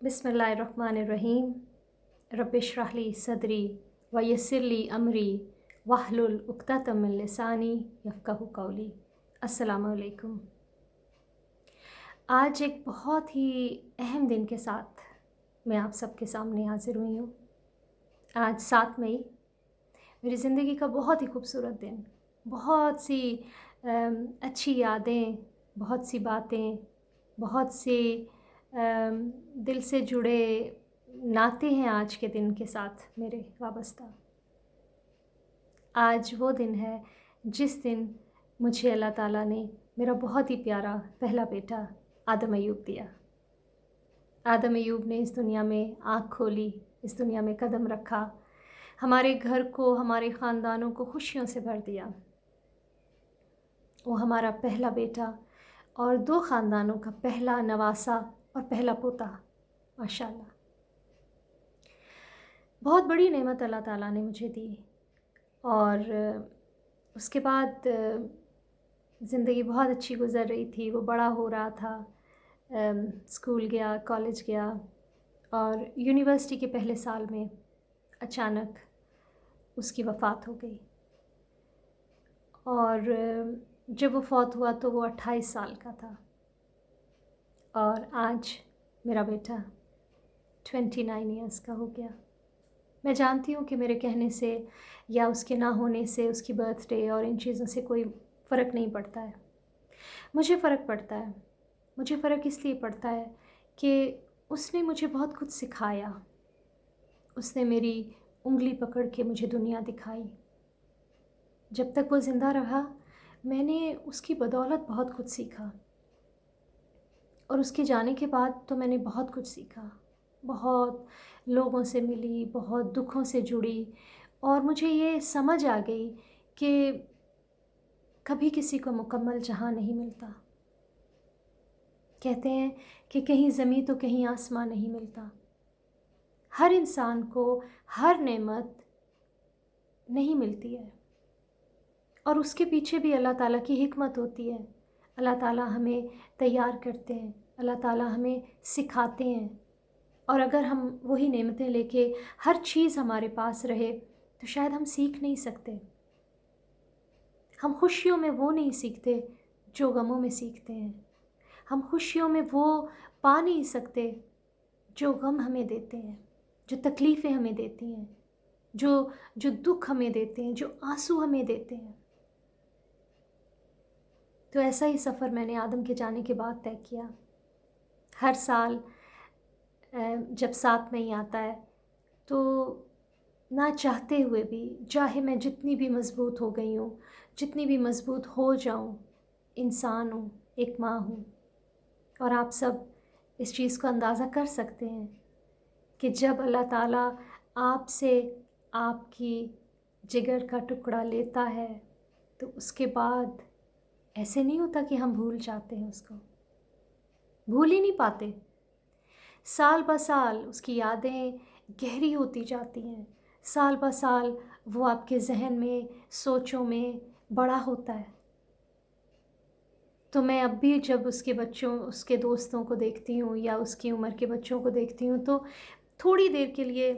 बिस्मिल्लाहिर्रहमानिर्रहीम। रब्बिश्रह ली सदरी वयस्सिर ली अमरी वहलुल उक़्दतम मिन लिसानी यफ़क़हू क़ौली। अस्सलामु अलैकुम। आज एक बहुत ही अहम दिन के साथ मैं आप सबके सामने हाज़िर हुई हूँ। आज 7 मई मेरी ज़िंदगी का बहुत ही खूबसूरत दिन। बहुत सी अच्छी यादें, बहुत सी बातें, बहुत सी दिल से जुड़े नाते हैं आज के दिन के साथ मेरे वाबस्ता। आज वो दिन है जिस दिन मुझे अल्लाह ताला ने मेरा बहुत ही प्यारा पहला बेटा आदम अय्यूब दिया। आदम अय्यूब ने इस दुनिया में आँख खोली, इस दुनिया में कदम रखा, हमारे घर को, हमारे ख़ानदानों को खुशियों से भर दिया। वो हमारा पहला बेटा और 2 ख़ानदानों का पहला नवासा और पहला पोता, माशाअल्लाह। बहुत बड़ी नेमत अल्लाह ताला ने मुझे दी। और उसके बाद ज़िंदगी बहुत अच्छी गुज़र रही थी। वो बड़ा हो रहा था, स्कूल गया, कॉलेज गया और यूनिवर्सिटी के पहले साल में अचानक उसकी वफ़ात हो गई। और जब वो फ़ौत हुआ तो वो 28 साल का था और आज मेरा बेटा 29 ईयर्स का हो गया। मैं जानती हूँ कि मेरे कहने से या उसके ना होने से, उसकी बर्थडे और इन चीज़ों से कोई फ़र्क नहीं पड़ता है। मुझे फ़र्क पड़ता है। मुझे फ़र्क इसलिए पड़ता है कि उसने मुझे बहुत कुछ सिखाया। उसने मेरी उंगली पकड़ के मुझे दुनिया दिखाई। जब तक वो ज़िंदा रहा मैंने उसकी बदौलत बहुत कुछ सीखा और उसके जाने के बाद तो मैंने बहुत कुछ सीखा। बहुत लोगों से मिली, बहुत दुखों से जुड़ी और मुझे ये समझ आ गई कि कभी किसी को मुकम्मल जहां नहीं मिलता। कहते हैं कि कहीं ज़मीं तो कहीं आसमां नहीं मिलता। हर इंसान को हर नेमत नहीं मिलती है और उसके पीछे भी अल्लाह ताला की हिकमत होती है। अल्लाह ताला हमें तैयार करते हैं, अल्लाह ताला हमें सिखाते हैं। और अगर हम वही नेमतें लेके हर चीज़ हमारे पास रहे तो शायद हम सीख नहीं सकते। हम खुशियों में वो नहीं सीखते जो गमों में सीखते हैं। हम खुशियों में वो पा नहीं सकते जो गम हमें देते हैं, जो तकलीफ़ें हमें देती हैं, जो दुख हमें देते हैं, जो आंसू हमें देते हैं। तो ऐसा ही सफ़र मैंने आदम के जाने के बाद तय किया। हर साल जब 7 मई आता है तो ना चाहते हुए भी, चाहे मैं जितनी भी मज़बूत हो गई हूँ, जितनी भी मज़बूत हो जाऊँ, इंसान हूँ, एक माँ हूँ। और आप सब इस चीज़ को अंदाज़ा कर सकते हैं कि जब अल्लाह ताला आपसे आपकी जिगर का टुकड़ा लेता है तो उसके बाद ऐसे नहीं होता कि हम भूल जाते हैं उसको, भूल ही नहीं पाते। साल ब साल उसकी यादें गहरी होती जाती हैं। साल ब साल वो आपके ज़हन में, सोचों में बड़ा होता है। तो मैं अब भी जब उसके बच्चों, उसके दोस्तों को देखती हूँ या उसकी उम्र के बच्चों को देखती हूँ तो थोड़ी देर के लिए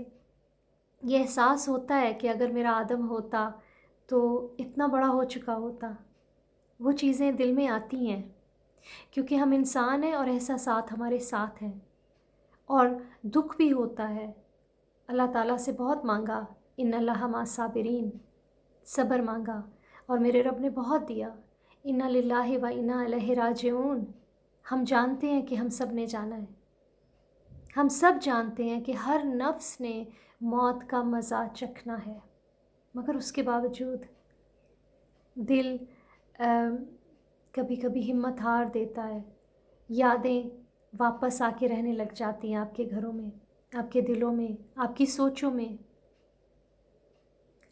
ये एहसास होता है कि अगर मेरा आदम होता तो इतना बड़ा हो चुका होता। वो चीज़ें दिल में आती हैं क्योंकि हम इंसान हैं और एहसासात हमारे साथ हैं और दुख भी होता है। अल्लाह ताला से बहुत मांगा, इन्नल्लाह मा साबिरीन, सब्र मांगा और मेरे रब ने बहुत दिया। इन्ना लिल्लाहि व इन्ना इलैहि राजिऊन। हम जानते हैं कि हम सब ने जाना है। हम सब जानते हैं कि हर नफ्स ने मौत का मज़ा चखना है, मगर उसके बावजूद दिल कभी कभी हिम्मत हार देता है। यादें वापस आके रहने लग जाती हैं आपके घरों में, आपके दिलों में, आपकी सोचों में।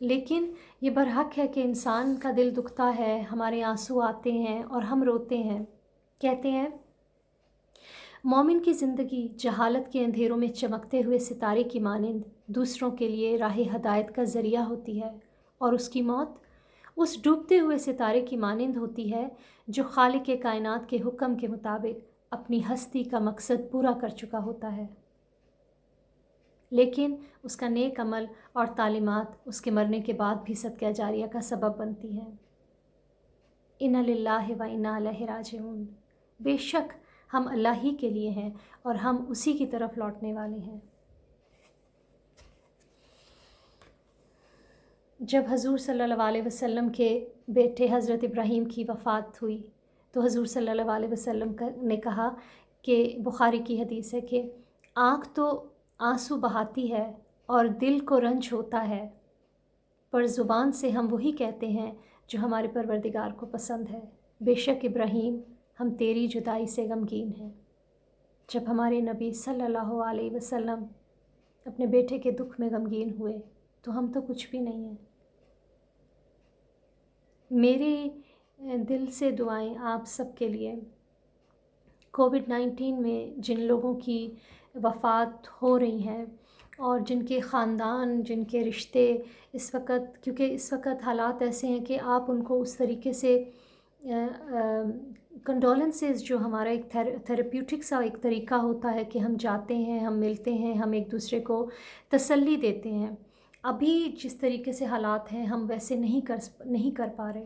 लेकिन ये बरहक है कि इंसान का दिल दुखता है, हमारे आंसू आते हैं और हम रोते हैं। कहते हैं मोमिन की ज़िंदगी जहालत के अंधेरों में चमकते हुए सितारे की मानिंद दूसरों के लिए राह हदायत का ज़रिया होती है और उसकी मौत उस डूबते हुए सितारे की मानिंद होती है जो खालिक कायनात के हुक्म के मुताबिक अपनी हस्ती का मकसद पूरा कर चुका होता है। लेकिन उसका नेक अमल और तालीमात उसके मरने के बाद भी सदक़ा जारिया का सबब बनती है। इन्ना लिल्लाहि व इन्ना इलैहि राजिऊन। बेशक हम अल्लाह ही के लिए हैं और हम उसी की तरफ लौटने वाले हैं। जब हज़ूर सल्लल्लाहु अलैहि वसल्लम के बेटे हज़रत इब्राहीम की वफ़ात हुई तो हज़ूर सल्लल्लाहु अलैहि वसल्लम ने कहा कि बुखारी की हदीस है कि आँख तो आंसू बहाती है और दिल को रंज होता है, पर ज़ुबान से हम वही कहते हैं जो हमारे परवरदिगार को पसंद है। बेशक इब्राहीम, हम तेरी जुदाई से गमगीन हैं। जब हमारे नबी सल्लल्लाहु अलैहि वसल्लम अपने बेटे के दुख में गमगीन हुए तो हम तो कुछ भी नहीं हैं। मेरी दिल से दुआएं आप सब के लिए। कोविड-19 में जिन लोगों की वफ़ात हो रही हैं और जिनके ख़ानदान, जिनके रिश्ते इस वक्त, क्योंकि इस वक्त हालात ऐसे हैं कि आप उनको उस तरीके से कंडोलेंसेस, जो हमारा एक थेरेप्यूटिक सा एक तरीका होता है कि हम जाते हैं, हम मिलते हैं, हम एक दूसरे को तसल्ली देते हैं, अभी जिस तरीके से हालात हैं हम वैसे नहीं कर पा रहे।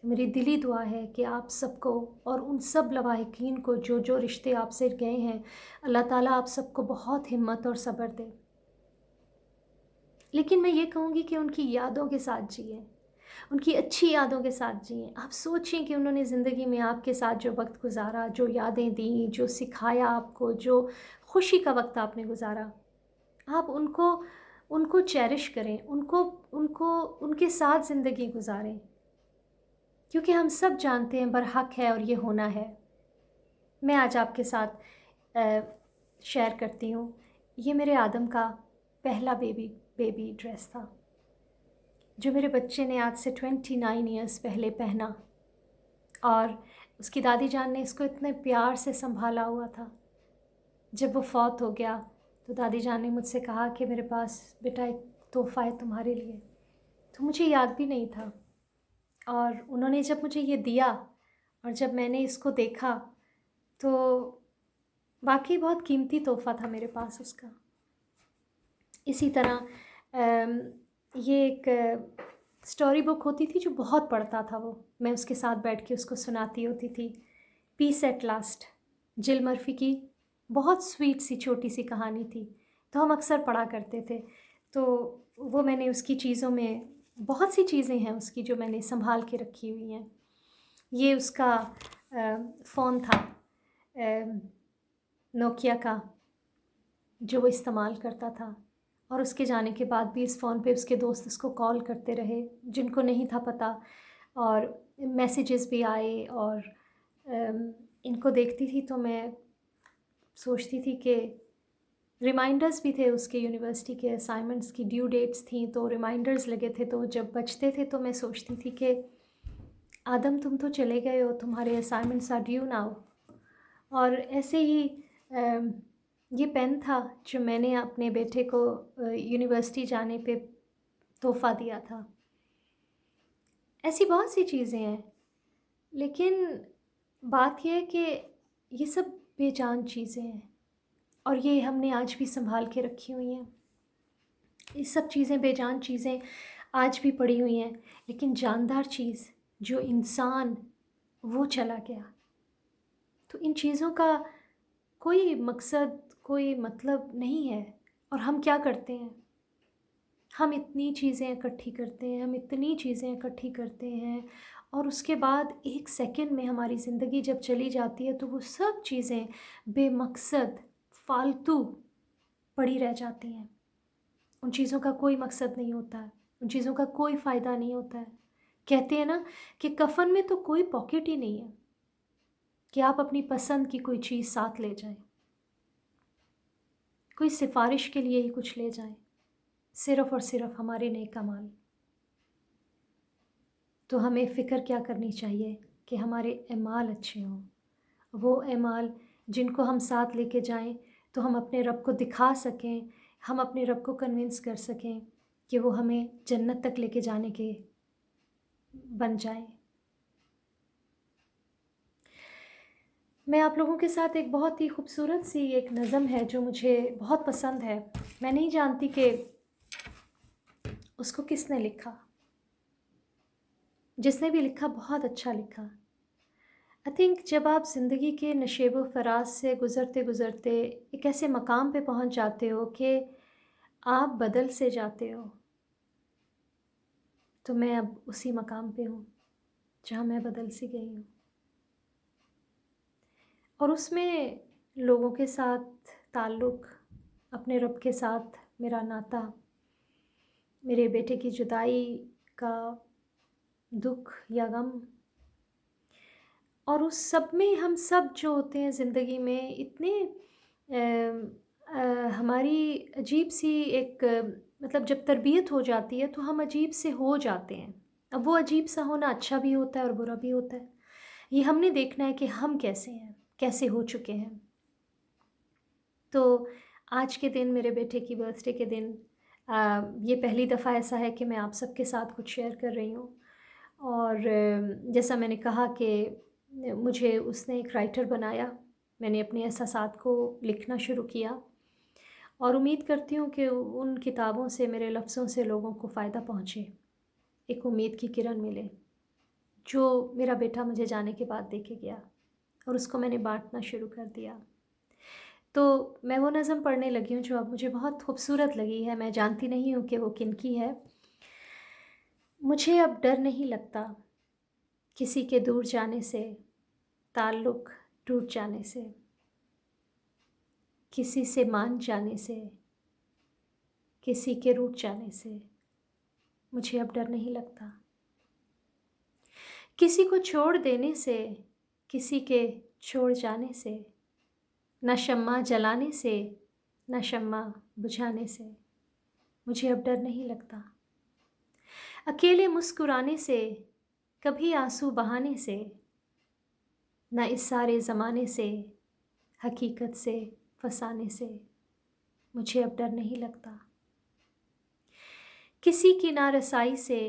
तो मेरी दिली दुआ है कि आप सबको और उन सब लवाहिकीन को जो जो रिश्ते आपसे गए हैं, अल्लाह ताला आप सबको बहुत हिम्मत और सब्र दे। लेकिन मैं ये कहूँगी कि उनकी यादों के साथ जिए, उनकी अच्छी यादों के साथ जिए। आप सोचें कि उन्होंने ज़िंदगी में आपके साथ जो वक्त गुजारा, जो यादें दी, जो सिखाया आपको, जो खुशी का वक्त आपने गुजारा, आप उनको चेरिश करें, उनको उनके साथ ज़िंदगी गुजारें, क्योंकि हम सब जानते हैं बरहक है और ये होना है। मैं आज आपके साथ शेयर करती हूँ, ये मेरे आदम का पहला बेबी ड्रेस था जो मेरे बच्चे ने आज से 29 ईयर्स पहले पहना, और उसकी दादी जान ने इसको इतने प्यार से संभाला हुआ था। जब वो फौत हो गया तो दादी जान ने मुझसे कहा कि मेरे पास बेटा एक तोहफ़ा है तुम्हारे लिए। तो मुझे याद भी नहीं था, और उन्होंने जब मुझे ये दिया और जब मैंने इसको देखा तो वाकई बहुत कीमती तोहफ़ा था मेरे पास उसका। इसी तरह ये एक स्टोरी बुक होती थी जो बहुत पढ़ता था वो, मैं उसके साथ बैठ के उसको सुनाती होती थी। पीस एट लास्ट, जिल मर्फी की बहुत स्वीट सी छोटी सी कहानी थी, तो हम अक्सर पढ़ा करते थे। तो वो मैंने उसकी चीज़ों में बहुत सी चीज़ें हैं उसकी जो मैंने संभाल के रखी हुई हैं। ये उसका फ़ोन था नोकिया का जो वो इस्तेमाल करता था, और उसके जाने के बाद भी इस फ़ोन पे उसके दोस्त उसको कॉल करते रहे जिनको नहीं था पता, और मैसेजेस भी आए। और इनको देखती थी तो मैं सोचती थी कि रिमाइंडर्स भी थे उसके, यूनिवर्सिटी के असाइनमेंट्स की ड्यू डेट्स थी तो रिमाइंडर्स लगे थे, तो जब बचते थे तो मैं सोचती थी कि आदम तुम तो चले गए हो, तुम्हारे असाइनमेंट्स आर ड्यू नाउ। और ऐसे ही ये पेन था जो मैंने अपने बेटे को यूनिवर्सिटी जाने पे तोहफ़ा दिया था। ऐसी बहुत सी चीज़ें हैं, लेकिन बात यह है कि ये सब बेजान चीज़ें हैं और ये हमने आज भी संभाल के रखी हुई हैं। ये सब चीज़ें, बेजान चीज़ें आज भी पड़ी हुई हैं, लेकिन जानदार चीज़ जो इंसान, वो चला गया। तो इन चीज़ों का कोई मकसद, कोई मतलब नहीं है। और हम क्या करते हैं, हम इतनी चीज़ें इकट्ठी करते हैं, हम इतनी चीज़ें इकट्ठी करते हैं, और उसके बाद एक सेकंड में हमारी ज़िंदगी जब चली जाती है तो वो सब चीज़ें बेमकसद, फालतू पड़ी रह जाती हैं। उन चीज़ों का कोई मकसद नहीं होता है, उन चीज़ों का कोई फ़ायदा नहीं होता है। कहते हैं ना कि कफ़न में तो कोई पॉकेट ही नहीं है कि आप अपनी पसंद की कोई चीज़ साथ ले जाएं, कोई सिफारिश के लिए ही कुछ ले जाएं, सिर्फ़ और सिर्फ हमारे नेक अमाल। तो हमें फ़िक्र क्या करनी चाहिए कि हमारे अमाल अच्छे हों, वो अमाल जिनको हम साथ लेके जाएं तो हम अपने रब को दिखा सकें, हम अपने रब को कन्विंस कर सकें कि वो हमें जन्नत तक लेके जाने के बन जाएं। میں آپ لوگوں کے ساتھ ایک بہت ہی خوبصورت سی ایک نظم ہے جو مجھے بہت پسند ہے. میں نہیں جانتی کہ اس کو کس نے لکھا. جس نے بھی لکھا بہت اچھا لکھا. آئی تھنک جب آپ زندگی کے نشیب و فراز سے گزرتے گزرتے ایک ایسے مقام پہ پہنچ جاتے ہو کہ آپ بدل سے جاتے ہو، تو میں اب اسی مقام پہ ہوں جہاں میں بدل سی گئی ہوں. اور اس میں لوگوں کے ساتھ تعلق، اپنے رب کے ساتھ میرا ناطہ، میرے بیٹے کی جدائی کا دکھ یا غم، اور اس سب میں ہم سب جو ہوتے ہیں زندگی میں اتنے ہماری عجیب سی ایک مطلب جب تربیت ہو جاتی ہے تو ہم عجیب سے ہو جاتے ہیں. اب وہ عجیب سا ہونا اچھا بھی ہوتا ہے اور برا بھی ہوتا ہے. یہ ہم نے دیکھنا ہے کہ ہم کیسے ہیں، کیسے ہو چکے ہیں. تو آج کے دن، میرے بیٹے کی برتھ ڈے کے دن، یہ پہلی دفعہ ایسا ہے کہ میں آپ سب کے ساتھ کچھ شیئر کر رہی ہوں. اور جیسا میں نے کہا کہ مجھے اس نے ایک رائٹر بنایا. میں نے اپنے احساسات کو لکھنا شروع کیا اور امید کرتی ہوں کہ ان کتابوں سے، میرے لفظوں سے لوگوں کو فائدہ پہنچے، ایک امید کی کرن ملے جو میرا بیٹا مجھے جانے کے بعد دے کے گیا، اور اس کو میں نے بانٹنا شروع کر دیا. تو میں وہ نظم پڑھنے لگی ہوں جو اب مجھے بہت خوبصورت لگی ہے. میں جانتی نہیں ہوں کہ وہ کن کی ہے. مجھے اب ڈر نہیں لگتا کسی کے دور جانے سے، تعلق ٹوٹ جانے سے، کسی سے مان جانے سے، کسی کے روٹ جانے سے. مجھے اب ڈر نہیں لگتا کسی کو چھوڑ دینے سے، کسی کے چھوڑ جانے سے، نہ شمع جلانے سے، نہ شمع بجھانے سے. مجھے اب ڈر نہیں لگتا اکیلے مسکرانے سے، کبھی آنسو بہانے سے، نہ اس سارے زمانے سے، حقیقت سے فسانے سے. مجھے اب ڈر نہیں لگتا کسی کی نارسائی سے،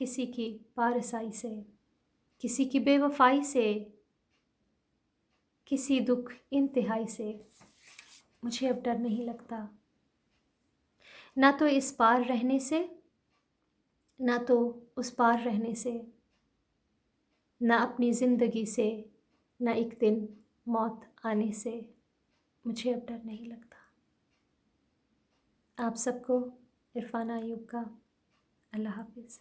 کسی کی پارسائی سے، کسی کی بے وفائی سے، کسی دکھ انتہائی سے. مجھے اب ڈر نہیں لگتا نہ تو اس پار رہنے سے، نہ تو اس پار رہنے سے، نہ اپنی زندگی سے، نہ ایک دن موت آنے سے. مجھے اب ڈر نہیں لگتا. آپ سب کو عرفانہ ایوب کا اللہ حافظ.